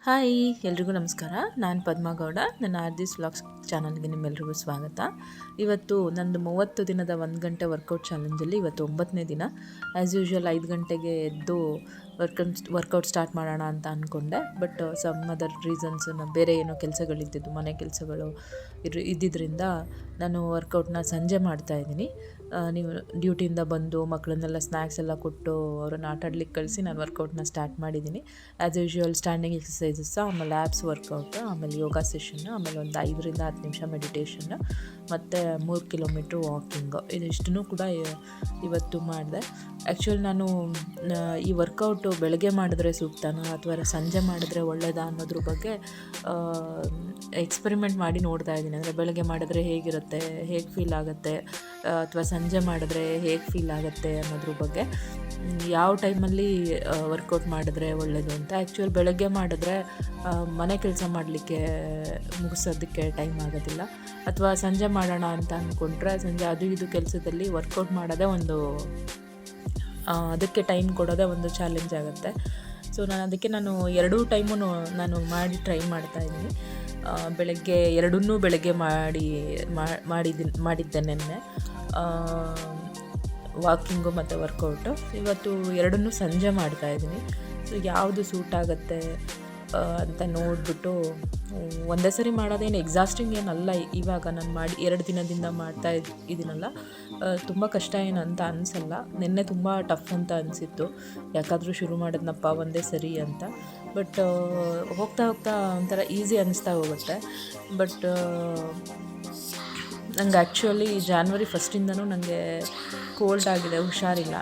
Hi ಎಲ್ರಿಗೂ ನಮಸ್ಕಾರ. ನಾನು ಪದ್ಮಗೌಡ. ನನ್ನ ಆರ್ದಿಸ್ ವ್ಲಾಗ್ಸ್ ಚಾನಲ್ಗೆ ನಿಮ್ಮೆಲ್ರಿಗೂ ಸ್ವಾಗತ. ಇವತ್ತು ನಂದು 30 ದಿನದ 1 ಗಂಟೆ ವರ್ಕೌಟ್ ಚಾಲೆಂಜಲ್ಲಿ ಇವತ್ತು 9ನೇ ದಿನ. ಆ್ಯಸ್ ಯೂಶ್ವಲ್ 5 ಗಂಟೆಗೆ ಎದ್ದು ವರ್ಕೌಟ್ ಸ್ಟಾರ್ಟ್ ಮಾಡೋಣ ಅಂತ ಅಂದ್ಕೊಂಡೆ. ಬಟ್ ಸಮ್ ಅದರ್ ರೀಸನ್ಸ್ ಬೇರೆ ಏನೋ ಕೆಲಸಗಳಿದ್ದಿದ್ದು, ಮನೆ ಕೆಲಸಗಳು ಇದ್ದಿದ್ದರಿಂದ ನಾನು ವರ್ಕೌಟ್ನ ಸಂಜೆ ಮಾಡ್ತಾಯಿದ್ದೀನಿ. ನೀವು ಡ್ಯೂಟಿಯಿಂದ ಬಂದು ಮಕ್ಕಳನ್ನೆಲ್ಲ ಸ್ನ್ಯಾಕ್ಸ್ ಎಲ್ಲ ಕೊಟ್ಟು ಅವ್ರನ್ನ ಆಟಾಡ್ಲಿಕ್ಕೆ ಕಳಿಸಿ ನಾನು ವರ್ಕೌಟ್ನ ಸ್ಟಾರ್ಟ್ ಮಾಡಿದ್ದೀನಿ. ಆ್ಯಸ್ ಯೂಶ್ವಲ್ ಸ್ಟ್ಯಾಂಡಿಂಗ್ ಎಕ್ಸಸೈಸಸ್, ಆಮೇಲೆ ಆ್ಯಬ್ಸ್ ವರ್ಕೌಟ್, ಆಮೇಲೆ ಯೋಗ ಸೆಷನ್, ಆಮೇಲೆ ಒಂದು 5ರಿಂದ 10 ನಿಮಿಷ ಮೆಡಿಟೇಷನ್, ಮತ್ತು 3 ಕಿಲೋಮೀಟ್ರ್ ವಾಕಿಂಗು. ಇದಿಷ್ಟನ್ನು ಕೂಡ ಇವತ್ತು ಮಾಡಿದೆ. ಆ್ಯಕ್ಚುಲಿ ನಾನು ಈ ವರ್ಕೌಟು ಬೆಳಗ್ಗೆ ಮಾಡಿದ್ರೆ ಸೂಕ್ತನಾ ಅಥವಾ ಸಂಜೆ ಮಾಡಿದ್ರೆ ಒಳ್ಳೆಯದಾ ಅನ್ನೋದ್ರ ಬಗ್ಗೆ ಎಕ್ಸ್ಪೆರಿಮೆಂಟ್ ಮಾಡಿ ನೋಡ್ತಾ ಇದ್ದೀನಿ. ಅಂದರೆ ಬೆಳಗ್ಗೆ ಮಾಡಿದ್ರೆ ಹೇಗಿರುತ್ತೆ, ಹೇಗೆ ಫೀಲ್ ಆಗುತ್ತೆ, ಅಥವಾ ಸಂಜೆ ಮಾಡಿದ್ರೆ ಹೇಗೆ ಫೀಲ್ ಆಗುತ್ತೆ ಅನ್ನೋದ್ರ ಬಗ್ಗೆ, ಯಾವ ಟೈಮಲ್ಲಿ ವರ್ಕೌಟ್ ಮಾಡಿದ್ರೆ ಒಳ್ಳೆಯದು ಅಂತ. ಆ್ಯಕ್ಚುಲಿ ಬೆಳಗ್ಗೆ ಮಾಡಿದ್ರೆ ಮನೆ ಕೆಲಸ ಮಾಡಲಿಕ್ಕೆ ಮುಗಿಸೋದಕ್ಕೆ ಟೈಮ್ ಆಗೋದಿಲ್ಲ. ಅಥವಾ ಸಂಜೆ ಮಾಡೋಣ ಅಂತ ಅಂದ್ಕೊಂಡ್ರೆ ಸಂಜೆ ಅದು ಇದು ಕೆಲಸದಲ್ಲಿ ವರ್ಕೌಟ್ ಮಾಡೋದೇ ಅದಕ್ಕೆ ಟೈಮ್ ಕೊಡೋದೇ ಒಂದು ಚಾಲೆಂಜ್ ಆಗುತ್ತೆ. ಸೊ ನಾನು ಎರಡೂ ಟೈಮು ನಾನು ಮಾಡಿ ಟ್ರೈ ಮಾಡ್ತಾಯಿದ್ದೀನಿ. ಬೆಳಗ್ಗೆ ಎರಡನ್ನೂ ಬೆಳಗ್ಗೆ ಮಾಡಿದ್ದೆ ನೆನ್ನೆ, ವಾಕಿಂಗು ಮತ್ತು ವರ್ಕೌಟು. ಇವತ್ತು ಎರಡನ್ನೂ ಸಂಜೆ ಮಾಡ್ತಾಯಿದ್ದೀನಿ. ಸೊ ಯಾವುದು ಸೂಟ್ ಆಗುತ್ತೆ ಅಂತ ನೋಡಿಬಿಟ್ಟು ಒಂದೇ ಸರಿ ಮಾಡೋದೇನು ಎಕ್ಸಾಸ್ಟಿಂಗ್ ಏನಲ್ಲ. ಇವಾಗ ನಾನು 2 ದಿನದಿಂದ ಮಾಡ್ತಾ ಇದ್ದೀನಲ್ಲ, ತುಂಬ ಕಷ್ಟ ಏನು ಅಂತ ಅನಿಸಲ್ಲ. ನಿನ್ನೆ ತುಂಬ ಟಫ್ ಅಂತ ಅನಿಸಿತ್ತು, ಯಾಕಾದರೂ ಶುರು ಮಾಡಿದ್ನಪ್ಪ ಒಂದೇ ಸರಿ ಅಂತ. ಬಟ್ ಹೋಗ್ತಾ ಹೋಗ್ತಾ ಒಂಥರ ಈಸಿ ಅನ್ನಿಸ್ತಾ ಹೋಗುತ್ತೆ. ಬಟ್ ನಂಗೆ ಆ್ಯಕ್ಚುಲಿ January 1 ನನಗೆ ಕೋಲ್ಡ್ ಆಗಿದೆ, ಹುಷಾರಿಲ್ಲ.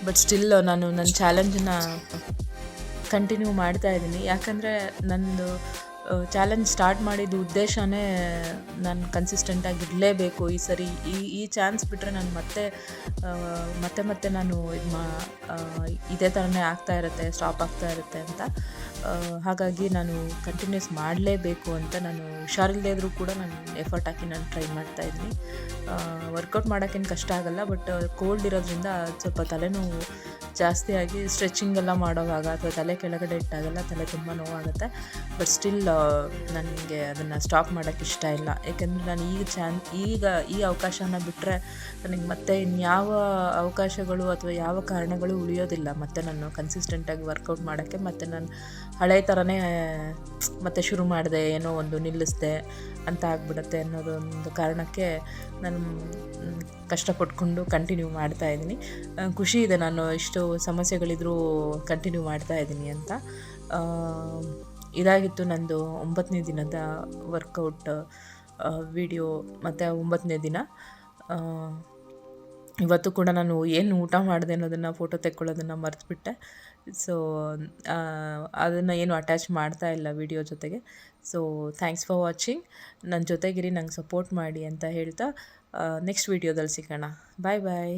ಬಟ್ ಸ್ಟಿಲ್ ನಾನು ನನ್ನ ಚಾಲೆಂಜನ್ನ ಕಂಟಿನ್ಯೂ ಮಾಡ್ತಾಯಿದ್ದೀನಿ. ಯಾಕಂದರೆ ನಂದು ಚಾಲೆಂಜ್ ಸ್ಟಾರ್ಟ್ ಮಾಡಿದ ಉದ್ದೇಶನೇ ನಾನು ಕನ್ಸಿಸ್ಟೆಂಟಾಗಿರಲೇಬೇಕು ಈ ಸರಿ. ಈ ಚಾನ್ಸ್ ಬಿಟ್ಟರೆ ನಾನು ಮತ್ತೆ ನಾನು ಇದೇ ಥರನೇ ಸ್ಟಾಪ್ ಆಗ್ತಾ ಇರುತ್ತೆ ಅಂತ. ಹಾಗಾಗಿ ನಾನು ಕಂಟಿನ್ಯೂಸ್ ಮಾಡಲೇಬೇಕು ಅಂತ ನಾನು ಹುಷಾರಿಲ್ಲದೆ ಇದ್ದರೂ ಕೂಡ ನಾನು ಎಫರ್ಟ್ ಹಾಕಿ ನಾನು ಟ್ರೈ ಮಾಡ್ತಾಯಿದ್ದೀನಿ. ವರ್ಕೌಟ್ ಮಾಡೋಕ್ಕೇನು ಕಷ್ಟ ಆಗೋಲ್ಲ, ಬಟ್ ಕೋಲ್ಡ್ ಇರೋದ್ರಿಂದ ಸ್ವಲ್ಪ ತಲೆನೋವು ಜಾಸ್ತಿ ಆಗಿ ಸ್ಟ್ರೆಚಿಂಗ್ ಎಲ್ಲ ಮಾಡೋವಾಗ ಅಥವಾ ತಲೆ ಕೆಳಗಡೆ ಇಟ್ಟಾಗೆಲ್ಲ ತಲೆ ತುಂಬ ನೋವಾಗುತ್ತೆ. ಬಟ್ ಸ್ಟಿಲ್ ನನಗೆ ಅದನ್ನು ಸ್ಟಾಪ್ ಮಾಡೋಕ್ಕೆ ಇಷ್ಟ ಇಲ್ಲ. ಏಕೆಂದರೆ ನಾನು ಈಗ ಈ ಅವಕಾಶನ ಬಿಟ್ಟರೆ ನನಗೆ ಮತ್ತೆ ಇನ್ಯಾವ ಅವಕಾಶಗಳು ಅಥವಾ ಯಾವ ಕಾರಣಗಳು ಉಳಿಯೋದಿಲ್ಲ. ಮತ್ತು ನಾನು ಕನ್ಸಿಸ್ಟೆಂಟಾಗಿ ವರ್ಕೌಟ್ ಮಾಡೋಕ್ಕೆ. ಮತ್ತು ನಾನು ಹಳೆ ಥರನೇ ಮತ್ತೆ ಶುರು ಮಾಡಿದೆ, ಏನೋ ಒಂದು ನಿಲ್ಲಿಸಿದೆ ಅಂತ ಆಗ್ಬಿಡುತ್ತೆ ಅನ್ನೋದೊಂದು ಕಾರಣಕ್ಕೆ ನಾನು ಕಷ್ಟಪಟ್ಕೊಂಡು ಕಂಟಿನ್ಯೂ ಮಾಡ್ತಾಯಿದ್ದೀನಿ. ಖುಷಿ ಇದೆ ನಾನು ಇಷ್ಟು ಸಮಸ್ಯೆಗಳಿದ್ರೂ ಕಂಟಿನ್ಯೂ ಮಾಡ್ತಾಯಿದ್ದೀನಿ ಅಂತ. ಇದಾಗಿತ್ತು ನಂದು 9ನೇ ದಿನದ ವರ್ಕೌಟ್ ವಿಡಿಯೋ ಮತ್ತು 9ನೇ ದಿನ. ಇವತ್ತು ಕೂಡ ನಾನು ಏನು ಊಟ ಮಾಡಿದೆ ಅನ್ನೋದನ್ನು ಫೋಟೋ ತೆಕ್ಕೊಳ್ಳೋದನ್ನು ಮರೆತುಬಿಟ್ಟೆ. ಸೊ ಅದನ್ನು ಏನು ಅಟ್ಯಾಚ್ ಮಾಡ್ತಾ ಇಲ್ಲ ವಿಡಿಯೋ ಜೊತೆಗೆ. So thanks for watching. ನನ್ನ ಜೊತೆಗಿರಿ, ನಂಗೆ ಸಪೋರ್ಟ್ ಮಾಡಿ ಅಂತ ಹೇಳ್ತಾ ನೆಕ್ಸ್ಟ್ ವಿಡಿಯೋದಲ್ಲಿ ಸಿಗೋಣ. ಬಾಯ್ ಬಾಯ್.